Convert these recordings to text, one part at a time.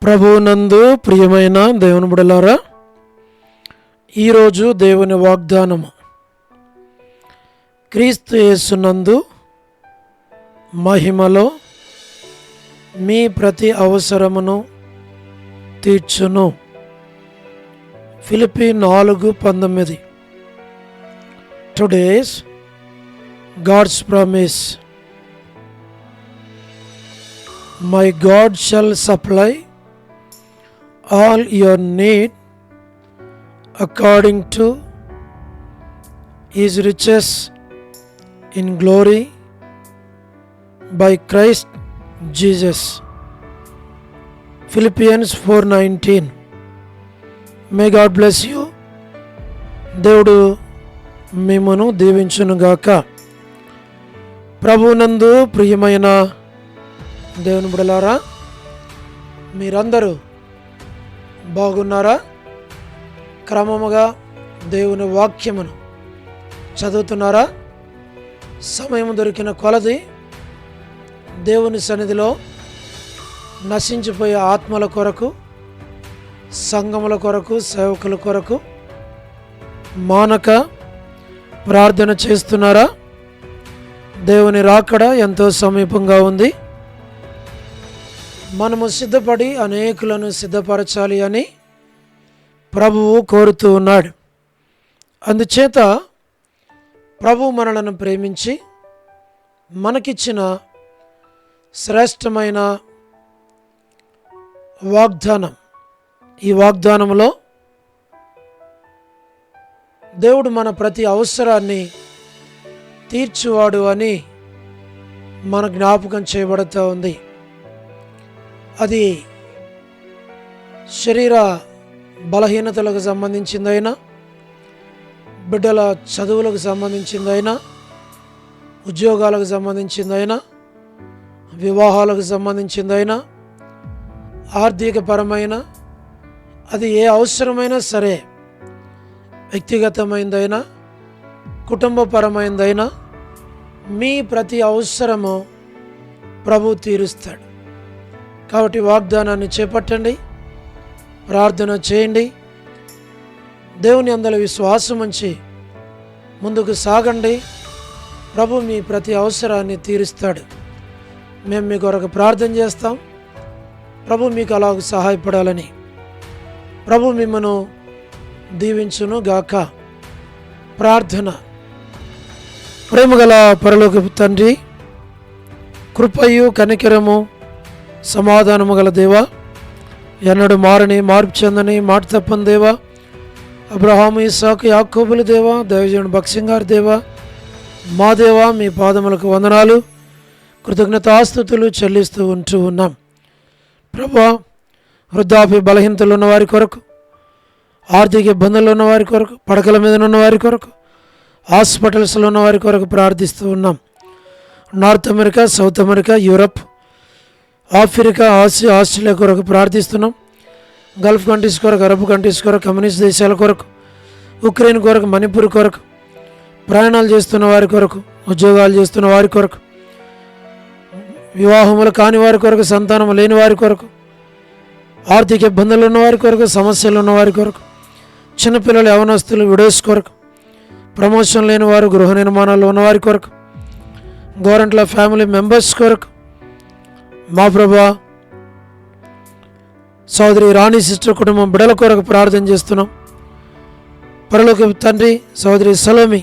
ప్రభువునందు ప్రియమైన దేవుని బిడ్డలారా, ఈరోజు దేవుని వాగ్దానము క్రీస్తు యేసునందు మహిమలో మీ ప్రతి అవసరమును తీర్చును. Philippi 4:19. Today's God's promise. My God shall supply all your need according to his riches in glory by Christ Jesus. Philippians 4:19. May God bless you. దేవుడు మిమ్మును దీవించునుగాక. ప్రభువునందు ప్రియమైన దేవుని బిడ్డలారా, మీరందరూ బాగున్నారా? క్రమముగా దేవుని వాక్యమును చదువుతున్నారా? సమయం దొరికిన కొలది దేవుని సన్నిధిలో నశించిపోయే ఆత్మల కొరకు, సంఘముల కొరకు, సేవకుల కొరకు మానక ప్రార్థన చేస్తున్నారా? దేవుని రాకడ ఎంతో సమీపంగా ఉంది. మనము సిద్ధపడి అనేకులను సిద్ధపరచాలి అని ప్రభువు కోరుతూ ఉన్నాడు. అందుచేత ప్రభువు మనలను ప్రేమించి మనకిచ్చిన శ్రేష్టమైన వాగ్దానం, ఈ వాగ్దానంలో దేవుడు మన ప్రతి అవసరాన్ని తీర్చువాడు అని మన జ్ఞాపకం చేయబడుతూ ఉంది. అది శరీర బలహీనతలకు సంబంధించిందైనా, బిడ్డల చదువులకు సంబంధించిందైనా, ఉద్యోగాలకు సంబంధించిందైనా, వివాహాలకు సంబంధించిందైనా, ఆర్థికపరమైన, అది ఏ అవసరమైనా సరే, వ్యక్తిగతమైనదైనా, కుటుంబపరమైనదైనా, మీ ప్రతి అవసరము ప్రభు తీరుస్తాడు. కాబట్టి వాగ్దానాన్ని చేపట్టండి, ప్రార్థన చేయండి, దేవుని యందలి విశ్వాసం ఉంచి ముందుకు సాగండి. ప్రభు మీ ప్రతి అవసరాన్ని తీరుస్తాడు. మేము మీ కొరకు ప్రార్థన చేస్తాం. ప్రభు మీకు అలాగ సహాయపడాలని. ప్రభు మిమ్మను దీవించును గాక. ప్రార్థన. ప్రేమగల పరలోకపు తండ్రి, కృపయు కనికరము సమాధానము గల దేవా, ఎన్నడు మారని, మార్పు చెందని, మాట తప్పని దేవా, అబ్రహాము, ఇస్సాకు, యాకోబుల దేవా, దైవజనుడు భక్సింగారు దేవా, మా దేవా, మీ పాదములకు వందనాలు, కృతజ్ఞతాస్తుతులు చెల్లిస్తూ ఉంటూ ఉన్నాం. ప్రభువా, వృద్ధాప్య బలహీనతలు ఉన్న వారి కొరకు, ఆర్థిక ఇబ్బందులు ఉన్న వారి కొరకు, పడకల మీద ఉన్న వారి కొరకు, హాస్పిటల్స్లో ఉన్న వారి కొరకు ప్రార్థిస్తూ ఉన్నాం. North America, south America, Europe, Africa, Asia, Australia కొరకు ప్రార్థిస్తున్నాం. గల్ఫ్ కంట్రీస్ కొరకు, అరబ్ కంట్రీస్ కొరకు, కమ్యూనిస్ట్ దేశాల కొరకు, ఉక్రెయిన్ కొరకు, మణిపూర్ కొరకు, ప్రయాణాలు చేస్తున్న వారి కొరకు, ఉద్యోగాలు చేస్తున్న వారి కొరకు, వివాహములు కాని వారి కొరకు, సంతానము లేని వారి కొరకు, ఆర్థిక ఇబ్బందులు ఉన్న వారి కొరకు, సమస్యలు ఉన్న వారి కొరకు, చిన్నపిల్లలు, యవనస్తులు, విడోస్ కొరకు, ప్రమోషన్ లేని వారు, గృహ నిర్మాణాలు ఉన్నవారి కొరకు, గవర్నమెంట్ల ఫ్యామిలీ మెంబర్స్ కొరకు, మా ప్రభా, సోదరి రాణి సిస్టర్ కుటుంబం బిడల కొరకు ప్రార్థన చేస్తున్నాం. పరలోక తండ్రి, సోదరి Salomi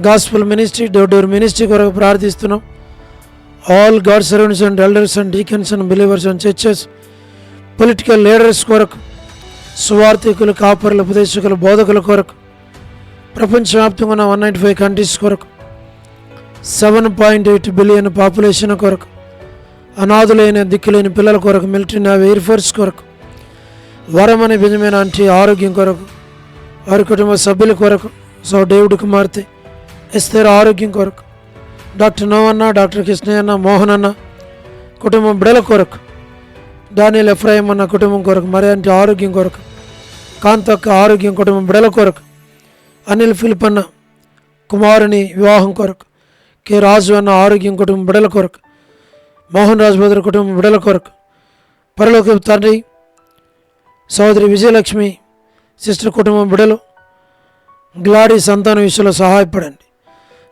gospel ministry, door ministry కొరకు ప్రార్థిస్తున్నాం. All God servants and elders and deacons and believers and churches, political leaders కొరకు, సువార్థికులు, కాపరులు, ఉపదేశకులు, బోధకుల కొరకు, ప్రపంచవ్యాప్తంగా ఉన్న 195 కంట్రీస్ కొరకు, 7.8 బిలియన్ పాపులేషన్ కొరకు, అనాథులైన దిక్కులేని పిల్లల కొరకు, మిలిటరీ, నేవీ, ఎయిర్ ఫోర్స్ కొరకు, వరమని బిజమైన అంటే ఆరోగ్యం కొరకు, వారి కుటుంబ సభ్యుల కొరకు, సో డేవిడ్ కుమార్తె ఎస్తేర్ ఆరోగ్యం కొరకు, డాక్టర్ నోవన్న, డాక్టర్ కృష్ణయ్యన్న, మోహన్ అన్న కుటుంబం బిడల కొరకు, డానియల్ ఎఫ్రాయిం అన్న కుటుంబం కొరకు, మరి అంటే ఆరోగ్యం కొరకు, కాంతక్క ఆరోగ్యం కుటుంబం బిడల కొరకు, అనిల్ ఫిలిప్ అన్న కుమారుని వివాహం కొరకు, కె రాజు అన్న ఆరోగ్యం కుటుంబం బిడల కొరకు, మోహన్ రాజు బదులు కుటుంబం బిడల కొరకు, పరలోకపు తండ్రి, సహోదరి విజయలక్ష్మి సిస్టర్ కుటుంబం బిడలు గ్లాడీ సంతాన విషయంలో సహాయపడండి.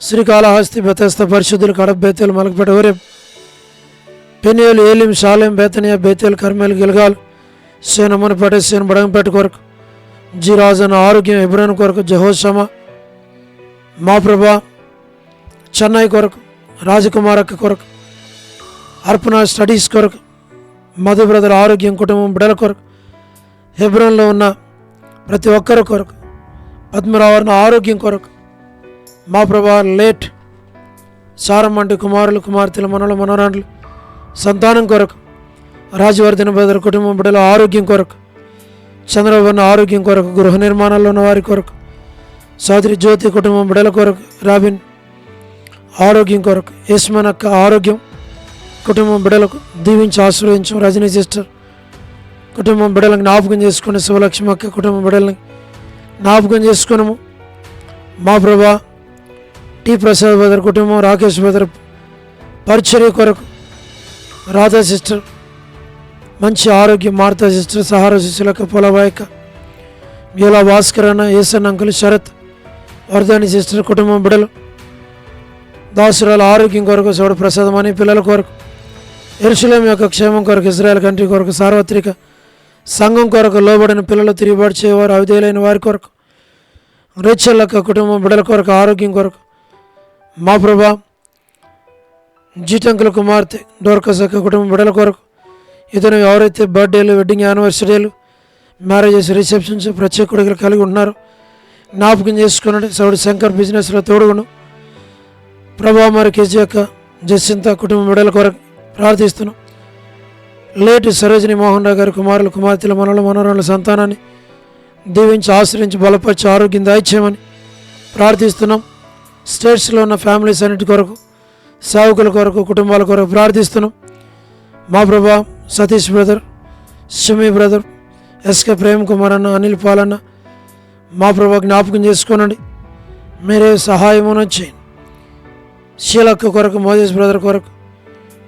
శ్రీకాళహస్తి, బెతస్త, పరిశుద్ధులు, కడప, బేతేలు, మలకపేట, ఓరేం, పెనియేలు, ఏలిం, షాలేం, బేతనియా, బేతేలు, కర్మేలు, గిలగాలు, సేన, మునపేట, సేన, బడంగపేట కొరకు, జీరాజన ఆరోగ్యం, ఎబ్రోన్ కొరకు, జహోషమ, మా ప్రభా, చెన్నై కొరకు, రాజకుమారక్క కొరకు, అర్పణ స్టడీస్ కొరకు, మధు బ్రదర్ ఆరోగ్యం, కుటుంబం బిడల కొరకు, హెబ్రోన్లో ఉన్న ప్రతి ఒక్కరి కొరకు, పద్మరావరణ ఆరోగ్యం కొరకు, మా ప్రభా లేట్ సారం వంటి కుమారులు, కుమార్తెలు, మనలు, మనోరాండ్లు సంతానం కొరకు, రాజవర్ధన బ్రదర్ కుటుంబం బిడ్డల ఆరోగ్యం కొరకు, చంద్రబాబు ఆరోగ్యం కొరకు, గృహ నిర్మాణాల్లో ఉన్న వారి కొరకు, సోదరి జ్యోతి కుటుంబం బిడ్డల కొరకు, రాబిన్ ఆరోగ్యం కొరకు, యశ్మన్ అక్క ఆరోగ్యం, కుటుంబం బిడ్డలకు దీవించి ఆశీర్వదించం. రజనీ సిస్టర్ కుటుంబం బిడ్డలకు జ్ఞాపకం చేసుకుని, శివలక్ష్మి అక్క కుటుంబం బిడ్డలని జ్ఞాపకం చేసుకున్నాము. మా ప్రభా టి ప్రసాద్ బ్రదర్ కుటుంబం, రాకేష్ బ్రదర్ పరిచర్య కొరకు, రాధా సిస్టర్ మంచి ఆరోగ్యం, మార్తా సిస్టర్, సహారా శిష్యులక, పొలబాయక, మ్యూలా భాస్కర్ అన్న, ఏసన్ అంకుల్, శరత్, వర్ధని సిస్టర్ కుటుంబం బిడలు, దాసురాల ఆరోగ్యం కొరకు, సోడ ప్రసాదం అని పిల్లల కొరకు, యెరూషలేము యొక్క క్షేమం కొరకు, ఇజ్రాయెల్ కంట్రీ కొరకు, సార్వత్రిక సంఘం కొరకు, లోబడిన పిల్లలు, తిరుగుబాటు చేయవారు, అవిధేయులైన వారి కొరకు, రేచల్లక్క కుటుంబం బిడల కొరకు, ఆరోగ్యం కొరకు, మా ప్రభా జీటంకుల కుమార్తె డోర్కసక్క కుటుంబం బిడల కొరకు, ఇతను ఎవరైతే బర్త్డేలు, వెడ్డింగ్ యానివర్సరీలు, మ్యారేజెస్, రిసెప్షన్స్ ప్రత్యేక కొడుకులు కలిగి ఉన్నారు జ్ఞాపకం చేసుకున్నాడు. సౌడి శంకర్ బిజినెస్లో తోడుగును ప్రభా, మరి కేజీ యొక్క జస్సింత కుటుంబం బిడల కొరకు ప్రార్థిస్తున్నాం. లేటు సరోజిని మోహన్ రావు గారి కుమారులు, కుమార్తెలు, మనలు, మనోరాళ్ళ సంతానాన్ని దీవించి ఆశ్రయించి బలపరిచి ఆరోగ్యం దాయిచ్చేయమని ప్రార్థిస్తున్నాం. స్టేట్స్లో ఉన్న ఫ్యామిలీస్ అన్నిటి కొరకు, సేవకుల కొరకు, కుటుంబాల కొరకు ప్రార్థిస్తున్నాం. మా Prabha Satish brother, Shami brother, SK Prem Kumar అన్న, అనిల్ పాలన్న, మా ప్రభా జ్ఞాపకం చేసుకోనండి, మీరే సహాయమును చేయండి. శీలక్క కొరకు, మోజేస్ బ్రదర్ కొరకు,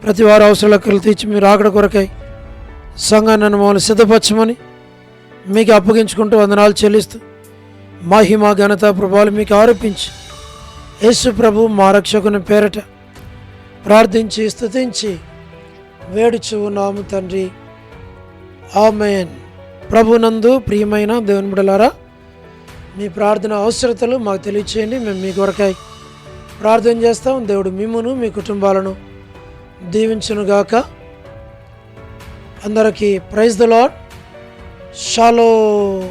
ప్రతి వారు అవసరాలు తీర్చి మీరు ఆకడ కొరకై సంఘాన్ని మమ్మల్ని సిద్ధపరచమని మీకు అప్పగించుకుంటూ వందనాలు చెల్లిస్తూ మహిమ, ఘనత, ప్రభావాలు మీకు ఆరోపించి యేసు ప్రభు మా రక్షకుని పేరట ప్రార్థించి స్తుతించి వేడుచు ఉన్నాము తండ్రి, ఆమేన్. ప్రభునందు ప్రియమైన దేవుని బిడ్డలారా, మీ ప్రార్థన అవసరతలు మాకు తెలియచేయండి, మేము మీ కొరకై ప్రార్థన చేస్తాం. దేవుడు మిమ్మును, మీ కుటుంబాలను దీవించునుగాక. అందరికీ ప్రైజ్ ద లార్డ్. షాలోమ్.